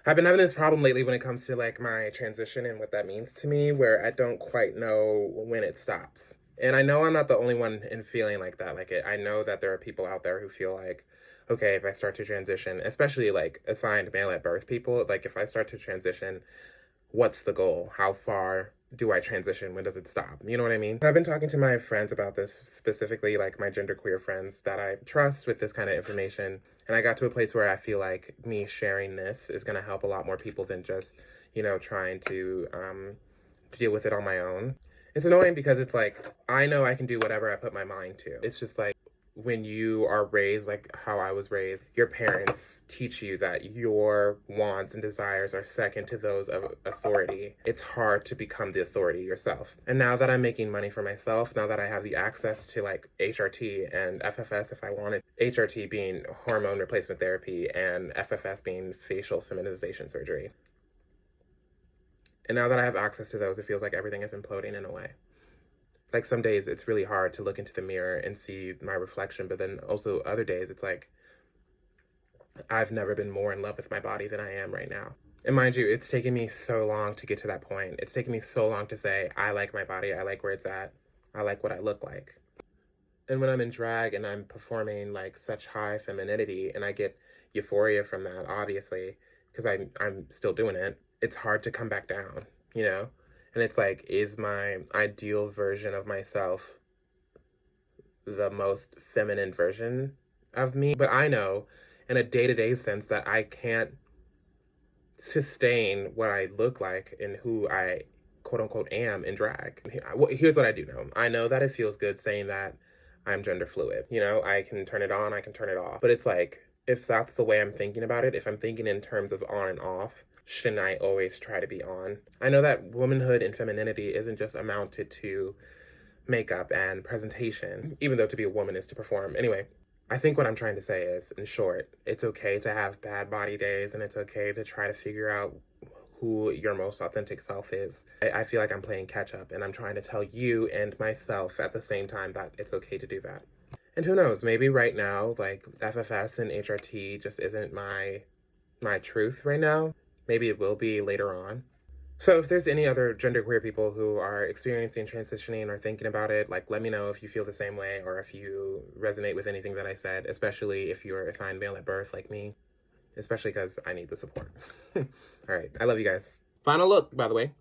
I've been having this problem lately when it comes to like my transition and what that means to me, where I don't quite know when it stops. And I know I'm not the only one in feeling like that. I know that there are people out there who feel like, okay, if I start to transition, especially like assigned male at birth people, like if I start to transition, what's the goal? How far do I transition? When does it stop? You know what I mean? I've been talking to my friends about this, specifically like my genderqueer friends that I trust with this kind of information. And I got to a place where I feel like me sharing this is going to help a lot more people than just, trying to deal with it on my own. It's annoying because it's like, I know I can do whatever I put my mind to. It's just like, when you are raised like how I was raised, your parents teach you that your wants and desires are second to those of authority. It's hard to become the authority yourself. And now that I'm making money for myself, now that I have the access to like HRT and FFS if I wanted, HRT being hormone replacement therapy and FFS being facial feminization surgery. And now that I have access to those, it feels like everything is imploding in a way. Like some days it's really hard to look into the mirror and see my reflection, but then also other days it's like I've never been more in love with my body than I am right now. And mind you, it's taken me so long to get to that point. It's taken me so long to say, I like my body, I like where it's at, I like what I look like. And when I'm in drag and I'm performing like such high femininity and I get euphoria from that, obviously, because I'm still doing it, it's hard to come back down, you know? And it's like, is my ideal version of myself the most feminine version of me? But I know in a day-to-day sense that I can't sustain what I look like and who I quote unquote am in drag. Here's what I do know. I know that it feels good saying that I'm gender fluid. You know, I can turn it on, I can turn it off. But it's like, if that's the way I'm thinking about it, if I'm thinking in terms of on and off, shouldn't I always try to be on? I know that womanhood and femininity isn't just amounted to makeup and presentation, even though to be a woman is to perform. Anyway, I think what I'm trying to say is, in short, it's okay to have bad body days and it's okay to try to figure out who your most authentic self is. I feel like I'm playing catch up and I'm trying to tell you and myself at the same time that it's okay to do that. And who knows, maybe right now, like FFS and HRT just isn't my truth right now. Maybe it will be later on. So if there's any other genderqueer people who are experiencing transitioning or thinking about it, like let me know if you feel the same way or if you resonate with anything that I said, especially if you're assigned male at birth like me, especially because I need the support. All right, I love you guys. Final look, by the way.